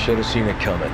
Should have seen it coming.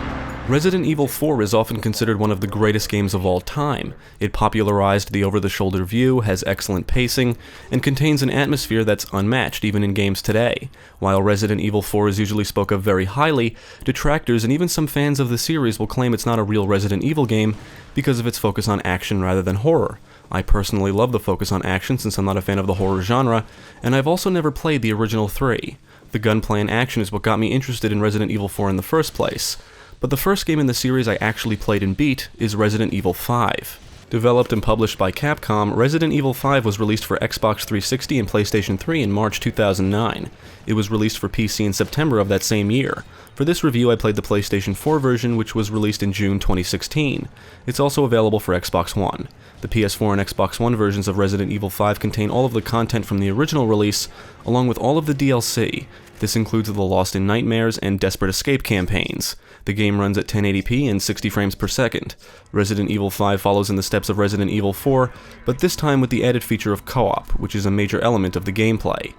Resident Evil 4 is often considered one of the greatest games of all time. It popularized the over-the-shoulder view, has excellent pacing, and contains an atmosphere that's unmatched even in games today. While Resident Evil 4 is usually spoken of very highly, detractors and even some fans of the series will claim it's not a real Resident Evil game because of its focus on action rather than horror. I personally love the focus on action since I'm not a fan of the horror genre, and I've also never played the original 3. The gunplay and action is what got me interested in Resident Evil 4 in the first place. But the first game in the series I actually played and beat is Resident Evil 5. Developed and published by Capcom, Resident Evil 5 was released for Xbox 360 and PlayStation 3 in March 2009. It was released for PC in September of that same year. For this review, I played the PlayStation 4 version, which was released in June 2016. It's also available for Xbox One. The PS4 and Xbox One versions of Resident Evil 5 contain all of the content from the original release, along with all of the DLC. This includes the Lost in Nightmares and Desperate Escape campaigns. The game runs at 1080p and 60 frames per second. Resident Evil 5 follows in the steps of Resident Evil 4, but this time with the added feature of co-op, which is a major element of the gameplay.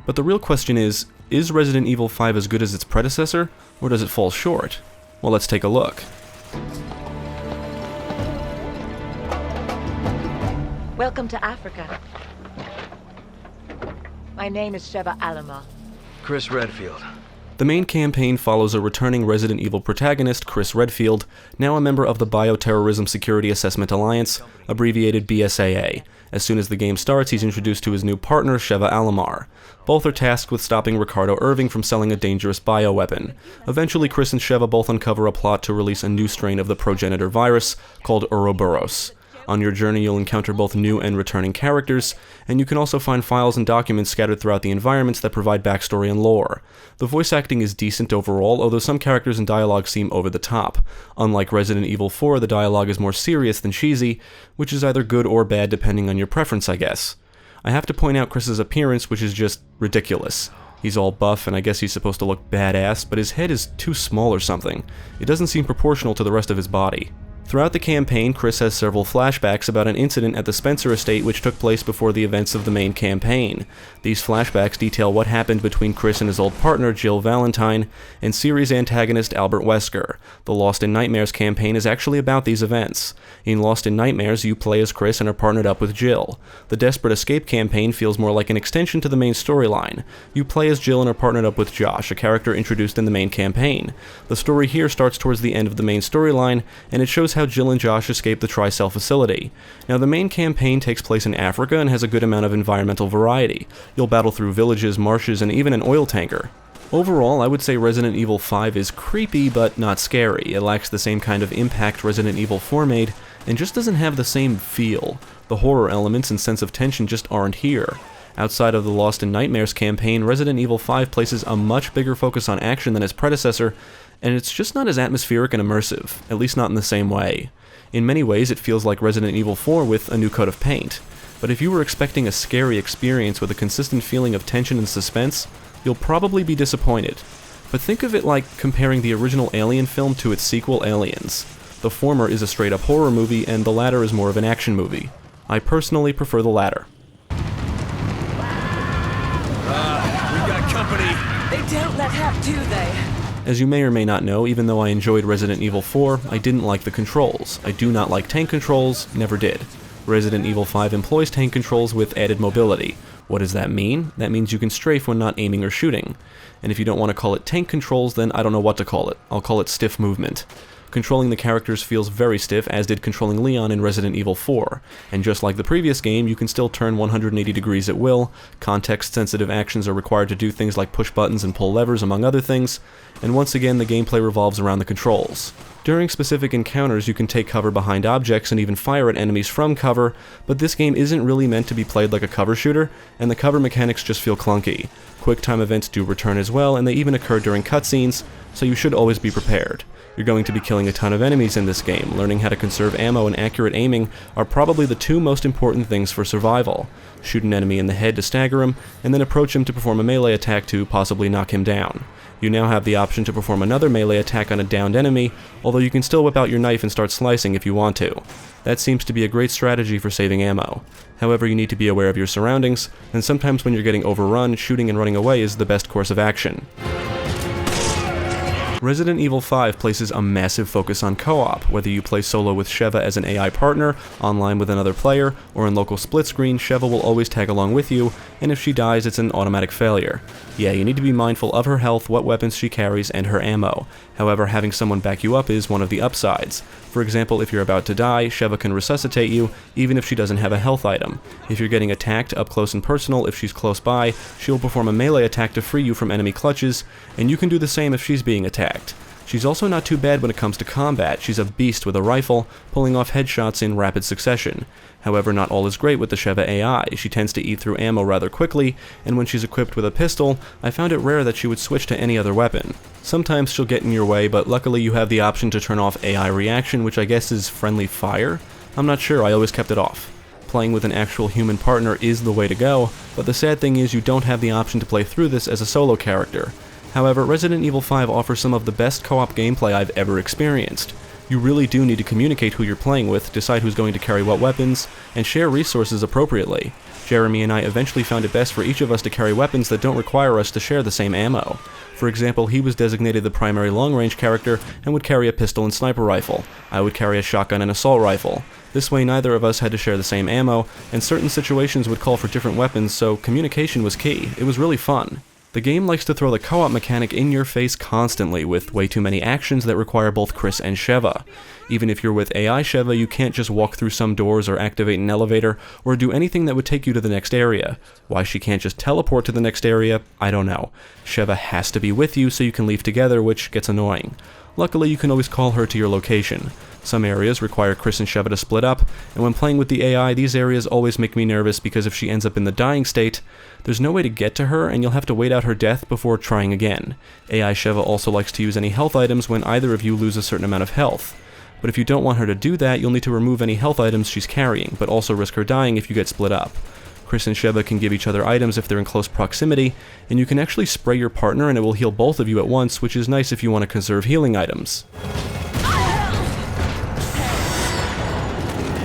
But the real question is Resident Evil 5 as good as its predecessor, or does it fall short? Well, let's take a look. Welcome to Africa. My name is Sheva Alomar. Chris Redfield. The main campaign follows a returning Resident Evil protagonist, Chris Redfield, now a member of the Bioterrorism Security Assessment Alliance, abbreviated BSAA. As soon as the game starts, he's introduced to his new partner, Sheva Alomar. Both are tasked with stopping Ricardo Irving from selling a dangerous bioweapon. Eventually, Chris and Sheva both uncover a plot to release a new strain of the progenitor virus, called Ouroboros. On your journey, you'll encounter both new and returning characters, and you can also find files and documents scattered throughout the environments that provide backstory and lore. The voice acting is decent overall, although some characters and dialogue seem over the top. Unlike Resident Evil 4, the dialogue is more serious than cheesy, which is either good or bad depending on your preference, I guess. I have to point out Chris's appearance, which is just ridiculous. He's all buff, and I guess he's supposed to look badass, but his head is too small or something. It doesn't seem proportional to the rest of his body. Throughout the campaign, Chris has several flashbacks about an incident at the Spencer estate which took place before the events of the main campaign. These flashbacks detail what happened between Chris and his old partner, Jill Valentine, and series antagonist Albert Wesker. The Lost in Nightmares campaign is actually about these events. In Lost in Nightmares, you play as Chris and are partnered up with Jill. The Desperate Escape campaign feels more like an extension to the main storyline. You play as Jill and are partnered up with Josh, a character introduced in the main campaign. The story here starts towards the end of the main storyline, and it shows how Jill and Josh escape the Tri-Cell facility. Now, the main campaign takes place in Africa and has a good amount of environmental variety. You'll battle through villages, marshes, and even an oil tanker. Overall, I would say Resident Evil 5 is creepy but not scary. It lacks the same kind of impact Resident Evil 4 made, and just doesn't have the same feel. The horror elements and sense of tension just aren't here. Outside of the Lost in Nightmares campaign, Resident Evil 5 places a much bigger focus on action than its predecessor, and it's just not as atmospheric and immersive, at least not in the same way. In many ways, it feels like Resident Evil 4 with a new coat of paint. But if you were expecting a scary experience with a consistent feeling of tension and suspense, you'll probably be disappointed. But think of it like comparing the original Alien film to its sequel, Aliens. The former is a straight-up horror movie, and the latter is more of an action movie. I personally prefer the latter. We got company. They don't let up, do they? As you may or may not know, even though I enjoyed Resident Evil 4, I didn't like the controls. I do not like tank controls, never did. Resident Evil 5 employs tank controls with added mobility. What does that mean? That means you can strafe when not aiming or shooting. And if you don't want to call it tank controls, then I don't know what to call it. I'll call it stiff movement. Controlling the characters feels very stiff, as did controlling Leon in Resident Evil 4. And just like the previous game, you can still turn 180 degrees at will, context-sensitive actions are required to do things like push buttons and pull levers, among other things, and once again the gameplay revolves around the controls. During specific encounters, you can take cover behind objects and even fire at enemies from cover, but this game isn't really meant to be played like a cover shooter, and the cover mechanics just feel clunky. Quick-time events do return as well, and they even occur during cutscenes, so you should always be prepared. You're going to be killing a ton of enemies in this game. Learning how to conserve ammo and accurate aiming are probably the two most important things for survival. Shoot an enemy in the head to stagger him, and then approach him to perform a melee attack to possibly knock him down. You now have the option to perform another melee attack on a downed enemy, although you can still whip out your knife and start slicing if you want to. That seems to be a great strategy for saving ammo. However, you need to be aware of your surroundings, and sometimes when you're getting overrun, shooting and running away is the best course of action. Resident Evil 5 places a massive focus on co-op, whether you play solo with Sheva as an AI partner, online with another player, or in local split screen, Sheva will always tag along with you, and if she dies it's an automatic failure. Yeah, you need to be mindful of her health, what weapons she carries, and her ammo. However, having someone back you up is one of the upsides. For example, if you're about to die, Sheva can resuscitate you, even if she doesn't have a health item. If you're getting attacked up close and personal, if she's close by, she'll perform a melee attack to free you from enemy clutches, and you can do the same if she's being attacked. She's also not too bad when it comes to combat. She's a beast with a rifle, pulling off headshots in rapid succession. However, not all is great with the Sheva AI. She tends to eat through ammo rather quickly, and when she's equipped with a pistol, I found it rare that she would switch to any other weapon. Sometimes she'll get in your way, but luckily you have the option to turn off AI reaction, which I guess is friendly fire? I'm not sure, I always kept it off. Playing with an actual human partner is the way to go, but the sad thing is you don't have the option to play through this as a solo character. However, Resident Evil 5 offers some of the best co-op gameplay I've ever experienced. You really do need to communicate who you're playing with, decide who's going to carry what weapons, and share resources appropriately. Jeremy and I eventually found it best for each of us to carry weapons that don't require us to share the same ammo. For example, he was designated the primary long-range character and would carry a pistol and sniper rifle. I would carry a shotgun and assault rifle. This way neither of us had to share the same ammo, and certain situations would call for different weapons, so communication was key. It was really fun. The game likes to throw the co-op mechanic in your face constantly, with way too many actions that require both Chris and Sheva. Even if you're with AI Sheva, you can't just walk through some doors or activate an elevator, or do anything that would take you to the next area. Why she can't just teleport to the next area, I don't know. Sheva has to be with you so you can leave together, which gets annoying. Luckily, you can always call her to your location. Some areas require Chris and Sheva to split up, and when playing with the AI, these areas always make me nervous because if she ends up in the dying state, there's no way to get to her and you'll have to wait out her death before trying again. AI Sheva also likes to use any health items when either of you lose a certain amount of health. But if you don't want her to do that, you'll need to remove any health items she's carrying, but also risk her dying if you get split up. Chris and Sheva can give each other items if they're in close proximity, and you can actually spray your partner and it will heal both of you at once, which is nice if you want to conserve healing items.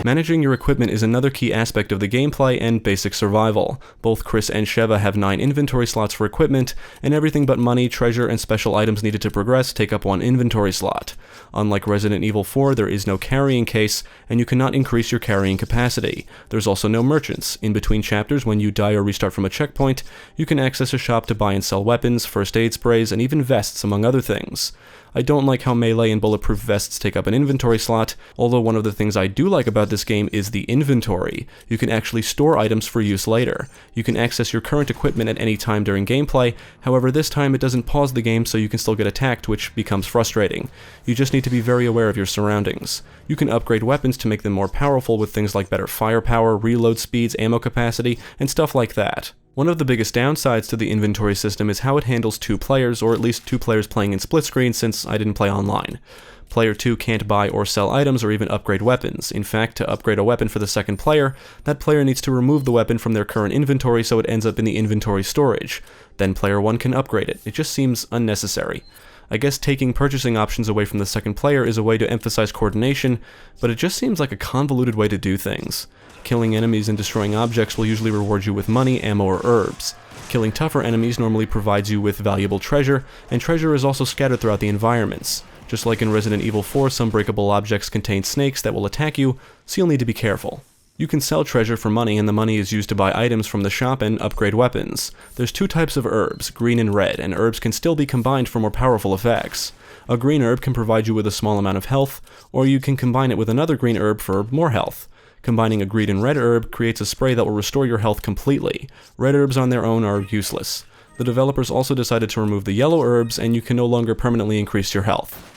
Managing your equipment is another key aspect of the gameplay and basic survival. Both Chris and Sheva have 9 inventory slots for equipment, and everything but money, treasure, and special items needed to progress take up 1 inventory slot. Unlike Resident Evil 4, there is no carrying case, and you cannot increase your carrying capacity. There's also no merchants. In between chapters, when you die or restart from a checkpoint, you can access a shop to buy and sell weapons, first aid sprays, and even vests, among other things. I don't like how melee and bulletproof vests take up an inventory slot, although one of the things I do like about this game is the inventory. You can actually store items for use later. You can access your current equipment at any time during gameplay, however this time it doesn't pause the game so you can still get attacked, which becomes frustrating. You just need to be very aware of your surroundings. You can upgrade weapons to make them more powerful with things like better firepower, reload speeds, ammo capacity, and stuff like that. One of the biggest downsides to the inventory system is how it handles 2 players, or at least 2 players playing in split screen since I didn't play online. Player 2 can't buy or sell items or even upgrade weapons. In fact, to upgrade a weapon for the second player, that player needs to remove the weapon from their current inventory so it ends up in the inventory storage. Then player 1 can upgrade it. It just seems unnecessary. I guess taking purchasing options away from the second player is a way to emphasize coordination, but it just seems like a convoluted way to do things. Killing enemies and destroying objects will usually reward you with money, ammo, or herbs. Killing tougher enemies normally provides you with valuable treasure, and treasure is also scattered throughout the environments. Just like in Resident Evil 4, some breakable objects contain snakes that will attack you, so you'll need to be careful. You can sell treasure for money, and the money is used to buy items from the shop and upgrade weapons. There's 2 types of herbs, green and red, and herbs can still be combined for more powerful effects. A green herb can provide you with a small amount of health, or you can combine it with another green herb for more health. Combining a green and red herb creates a spray that will restore your health completely. Red herbs on their own are useless. The developers also decided to remove the yellow herbs, and you can no longer permanently increase your health.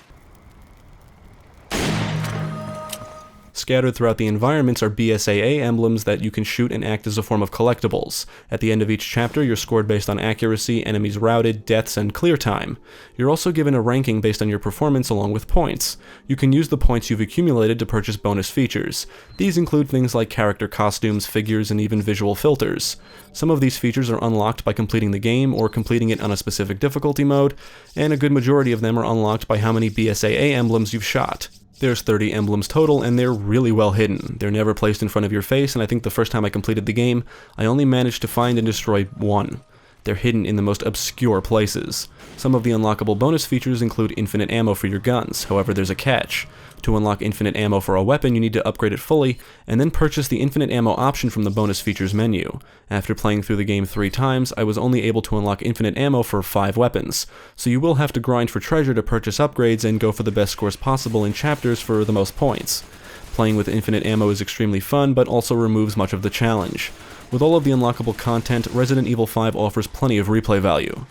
Scattered throughout the environments are BSAA emblems that you can shoot and act as a form of collectibles. At the end of each chapter, you're scored based on accuracy, enemies routed, deaths, and clear time. You're also given a ranking based on your performance along with points. You can use the points you've accumulated to purchase bonus features. These include things like character costumes, figures, and even visual filters. Some of these features are unlocked by completing the game or completing it on a specific difficulty mode, and a good majority of them are unlocked by how many BSAA emblems you've shot. There's 30 emblems total, and they're really well hidden. They're never placed in front of your face, and I think the first time I completed the game, I only managed to find and destroy 1. They're hidden in the most obscure places. Some of the unlockable bonus features include infinite ammo for your guns, however there's a catch. To unlock infinite ammo for a weapon, you need to upgrade it fully, and then purchase the infinite ammo option from the bonus features menu. After playing through the game 3 times, I was only able to unlock infinite ammo for 5 weapons, so you will have to grind for treasure to purchase upgrades and go for the best scores possible in chapters for the most points. Playing with infinite ammo is extremely fun, but also removes much of the challenge. With all of the unlockable content, Resident Evil 5 offers plenty of replay value.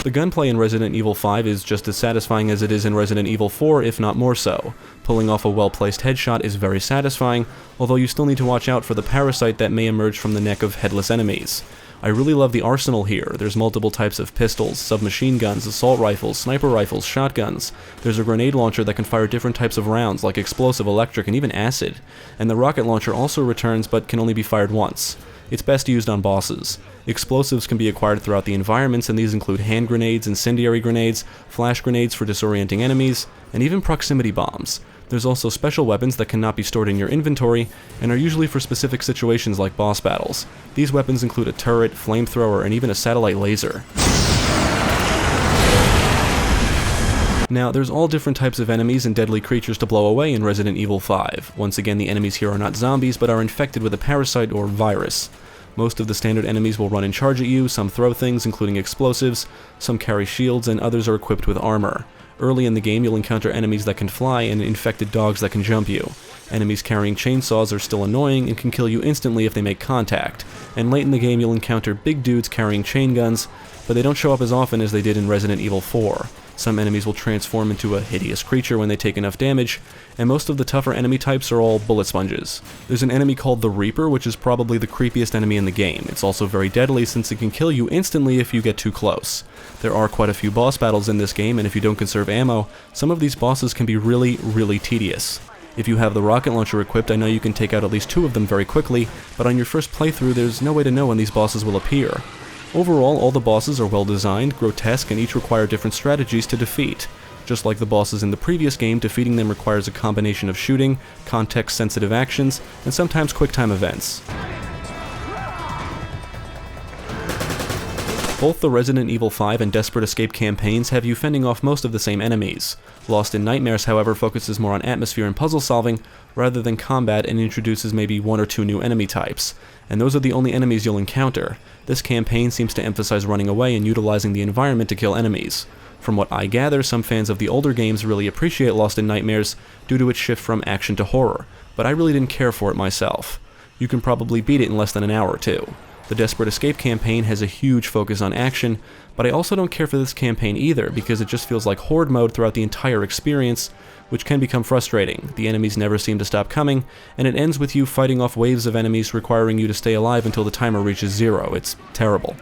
The gunplay in Resident Evil 5 is just as satisfying as it is in Resident Evil 4, if not more so. Pulling off a well-placed headshot is very satisfying, although you still need to watch out for the parasite that may emerge from the neck of headless enemies. I really love the arsenal here. There's multiple types of pistols, submachine guns, assault rifles, sniper rifles, shotguns. There's a grenade launcher that can fire different types of rounds, like explosive, electric, and even acid. And the rocket launcher also returns, but can only be fired once. It's best used on bosses. Explosives can be acquired throughout the environments, and these include hand grenades, incendiary grenades, flash grenades for disorienting enemies, and even proximity bombs. There's also special weapons that cannot be stored in your inventory, and are usually for specific situations like boss battles. These weapons include a turret, flamethrower, and even a satellite laser. Now, there's all different types of enemies and deadly creatures to blow away in Resident Evil 5. Once again, the enemies here are not zombies, but are infected with a parasite or virus. Most of the standard enemies will run and charge at you, some throw things, including explosives, some carry shields, and others are equipped with armor. Early in the game, you'll encounter enemies that can fly and infected dogs that can jump you. Enemies carrying chainsaws are still annoying and can kill you instantly if they make contact. And late in the game, you'll encounter big dudes carrying chain guns, but they don't show up as often as they did in Resident Evil 4. Some enemies will transform into a hideous creature when they take enough damage, and most of the tougher enemy types are all bullet sponges. There's an enemy called the Reaper, which is probably the creepiest enemy in the game. It's also very deadly since it can kill you instantly if you get too close. There are quite a few boss battles in this game, and if you don't conserve ammo, some of these bosses can be really tedious. If you have the rocket launcher equipped, I know you can take out at least 2 of them very quickly, but on your first playthrough there's no way to know when these bosses will appear. Overall, all the bosses are well designed, grotesque, and each require different strategies to defeat. Just like the bosses in the previous game, defeating them requires a combination of shooting, context-sensitive actions, and sometimes quick-time events. Both the Resident Evil 5 and Desperate Escape campaigns have you fending off most of the same enemies. Lost in Nightmares, however, focuses more on atmosphere and puzzle solving rather than combat and introduces maybe 1 or 2 new enemy types. And those are the only enemies you'll encounter. This campaign seems to emphasize running away and utilizing the environment to kill enemies. From what I gather, some fans of the older games really appreciate Lost in Nightmares due to its shift from action to horror, but I really didn't care for it myself. You can probably beat it in less than an hour or 2. The Desperate Escape campaign has a huge focus on action, but I also don't care for this campaign either because it just feels like horde mode throughout the entire experience, which can become frustrating. The enemies never seem to stop coming, and it ends with you fighting off waves of enemies requiring you to stay alive until the timer reaches 0. It's terrible.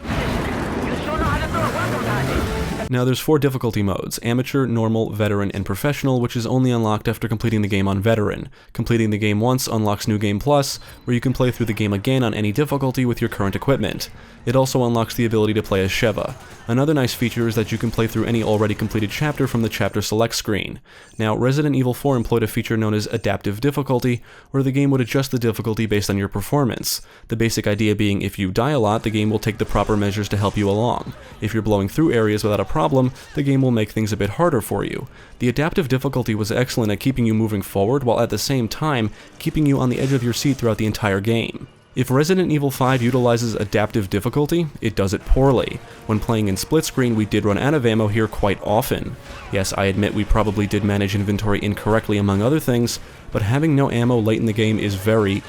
Now there's 4 difficulty modes: Amateur, Normal, Veteran, and Professional, which is only unlocked after completing the game on Veteran. Completing the game once unlocks New Game Plus, where you can play through the game again on any difficulty with your current equipment. It also unlocks the ability to play as Sheva. Another nice feature is that you can play through any already completed chapter from the Chapter Select screen. Now, Resident Evil 4 employed a feature known as Adaptive Difficulty, where the game would adjust the difficulty based on your performance. The basic idea being if you die a lot, the game will take the proper measures to help you along. If you're blowing through areas without a problem, the game will make things a bit harder for you. The adaptive difficulty was excellent at keeping you moving forward while at the same time keeping you on the edge of your seat throughout the entire game. If Resident Evil 5 utilizes adaptive difficulty, it does it poorly. When playing in split screen, we did run out of ammo here quite often. Yes, I admit we probably did manage inventory incorrectly among other things, but having no ammo late in the game is very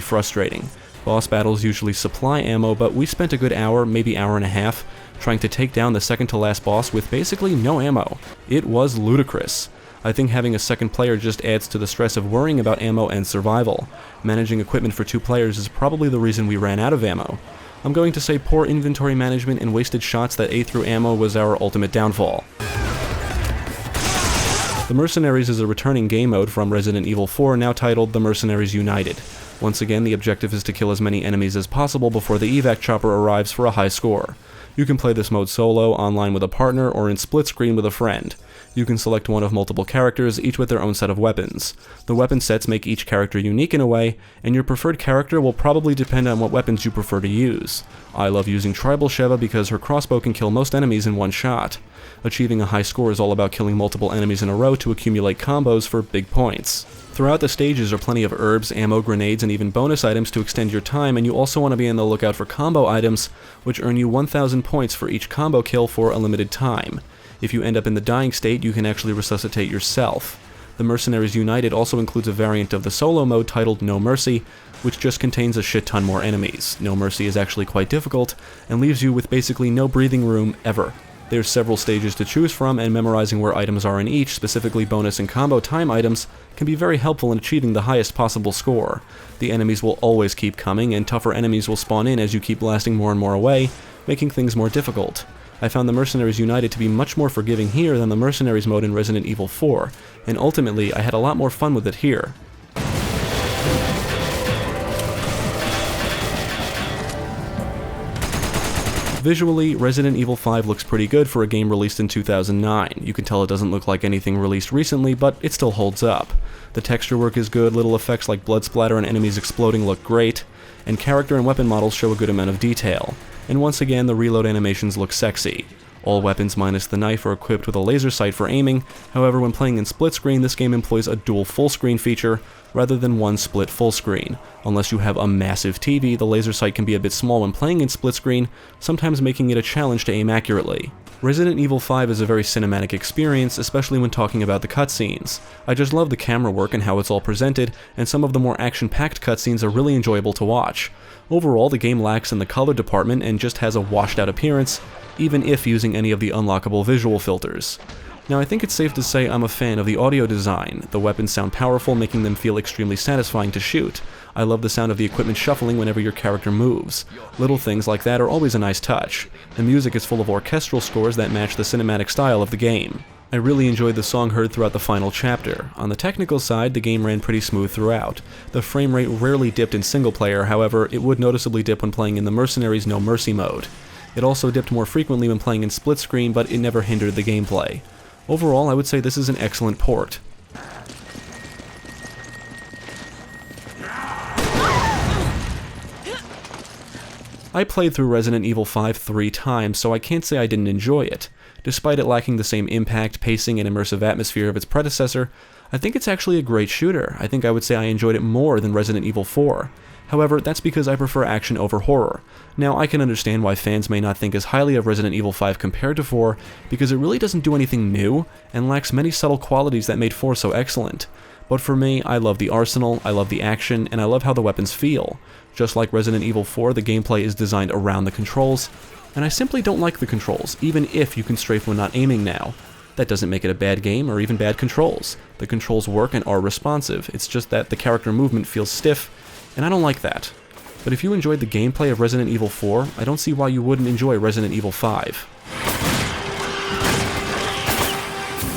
frustrating. Boss battles usually supply ammo, but we spent a good hour, maybe hour and a half, trying to take down the second to last boss with basically no ammo. It was ludicrous. I think having a second player just adds to the stress of worrying about ammo and survival. Managing equipment for 2 players is probably the reason we ran out of ammo. I'm going to say poor inventory management and wasted shots that ate through ammo was our ultimate downfall. The Mercenaries is a returning game mode from Resident Evil 4, now titled The Mercenaries United. Once again, the objective is to kill as many enemies as possible before the evac chopper arrives for a high score. You can play this mode solo, online with a partner, or in split screen with a friend. You can select one of multiple characters, each with their own set of weapons. The weapon sets make each character unique in a way, and your preferred character will probably depend on what weapons you prefer to use. I love using Tribal Sheva because her crossbow can kill most enemies in one shot. Achieving a high score is all about killing multiple enemies in a row to accumulate combos for big points. Throughout the stages are plenty of herbs, ammo, grenades, and even bonus items to extend your time, and you also want to be on the lookout for combo items, which earn you 1,000 points for each combo kill for a limited time. If you end up in the dying state, you can actually resuscitate yourself. The Mercenaries United also includes a variant of the solo mode titled No Mercy, which just contains a shit ton more enemies. No Mercy is actually quite difficult, and leaves you with basically no breathing room ever. There's several stages to choose from, and memorizing where items are in each, specifically bonus and combo time items, can be very helpful in achieving the highest possible score. The enemies will always keep coming, and tougher enemies will spawn in as you keep blasting more and more away, making things more difficult. I found the Mercenaries United to be much more forgiving here than the Mercenaries mode in Resident Evil 4, and ultimately I had a lot more fun with it here. Visually, Resident Evil 5 looks pretty good for a game released in 2009. You can tell it doesn't look like anything released recently, but it still holds up. The texture work is good, little effects like blood splatter and enemies exploding look great, and character and weapon models show a good amount of detail. And once again, the reload animations look sexy. All weapons minus the knife are equipped with a laser sight for aiming. However, when playing in split screen, this game employs a dual full screen feature rather than one split full screen. Unless you have a massive TV, the laser sight can be a bit small when playing in split screen, sometimes making it a challenge to aim accurately. Resident Evil 5 is a very cinematic experience, especially when talking about the cutscenes. I just love the camera work and how it's all presented, and some of the more action-packed cutscenes are really enjoyable to watch. Overall, the game lacks in the color department and just has a washed-out appearance, even if using any of the unlockable visual filters. Now, I think it's safe to say I'm a fan of the audio design. The weapons sound powerful, making them feel extremely satisfying to shoot. I love the sound of the equipment shuffling whenever your character moves. Little things like that are always a nice touch. The music is full of orchestral scores that match the cinematic style of the game. I really enjoyed the song heard throughout the final chapter. On the technical side, the game ran pretty smooth throughout. The frame rate rarely dipped in single player, however, it would noticeably dip when playing in the Mercenaries No Mercy mode. It also dipped more frequently when playing in split screen, but it never hindered the gameplay. Overall, I would say this is an excellent port. I played through Resident Evil 5 3 times, so I can't say I didn't enjoy it. Despite it lacking the same impact, pacing, and immersive atmosphere of its predecessor, I think it's actually a great shooter. I think I would say I enjoyed it more than Resident Evil 4. However, that's because I prefer action over horror. Now, I can understand why fans may not think as highly of Resident Evil 5 compared to 4, because it really doesn't do anything new, and lacks many subtle qualities that made 4 so excellent. But for me, I love the arsenal, I love the action, and I love how the weapons feel. Just like Resident Evil 4, the gameplay is designed around the controls, and I simply don't like the controls, even if you can strafe when not aiming now. That doesn't make it a bad game or even bad controls. The controls work and are responsive, it's just that the character movement feels stiff, and I don't like that. But if you enjoyed the gameplay of Resident Evil 4, I don't see why you wouldn't enjoy Resident Evil 5.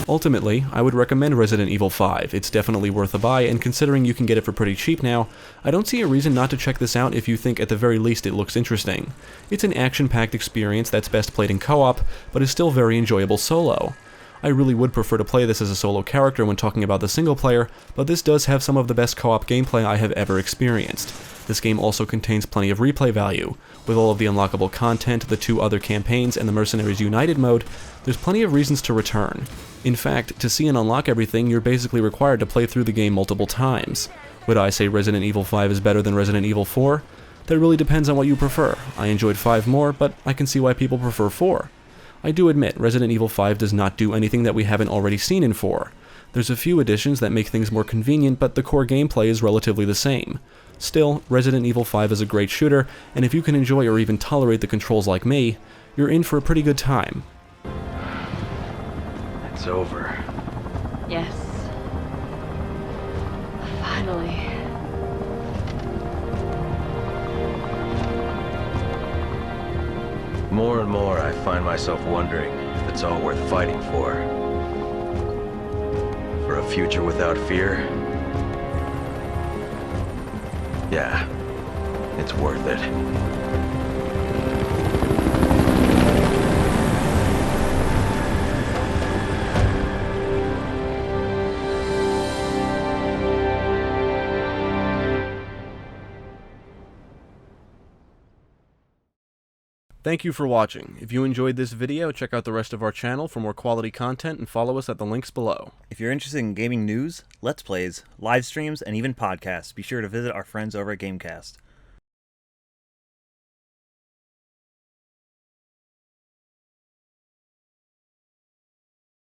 Ultimately, I would recommend Resident Evil 5. It's definitely worth a buy, and considering you can get it for pretty cheap now, I don't see a reason not to check this out if you think at the very least it looks interesting. It's an action-packed experience that's best played in co-op, but is still very enjoyable solo. I really would prefer to play this as a solo character when talking about the single player, but this does have some of the best co-op gameplay I have ever experienced. This game also contains plenty of replay value. With all of the unlockable content, the 2 other campaigns, and the Mercenaries United mode, there's plenty of reasons to return. In fact, to see and unlock everything, you're basically required to play through the game multiple times. Would I say Resident Evil 5 is better than Resident Evil 4? That really depends on what you prefer. I enjoyed 5 more, but I can see why people prefer 4. I do admit, Resident Evil 5 does not do anything that we haven't already seen in 4. There's a few additions that make things more convenient, but the core gameplay is relatively the same. Still, Resident Evil 5 is a great shooter, and if you can enjoy or even tolerate the controls like me, you're in for a pretty good time. It's over. Yes. Finally. More and more, I find myself wondering if it's all worth fighting for. For a future without fear? Yeah, it's worth it. Thank you for watching. If you enjoyed this video, check out the rest of our channel for more quality content and follow us at the links below. If you're interested in gaming news, Let's Plays, live streams, and even podcasts, be sure to visit our friends over at GameCast.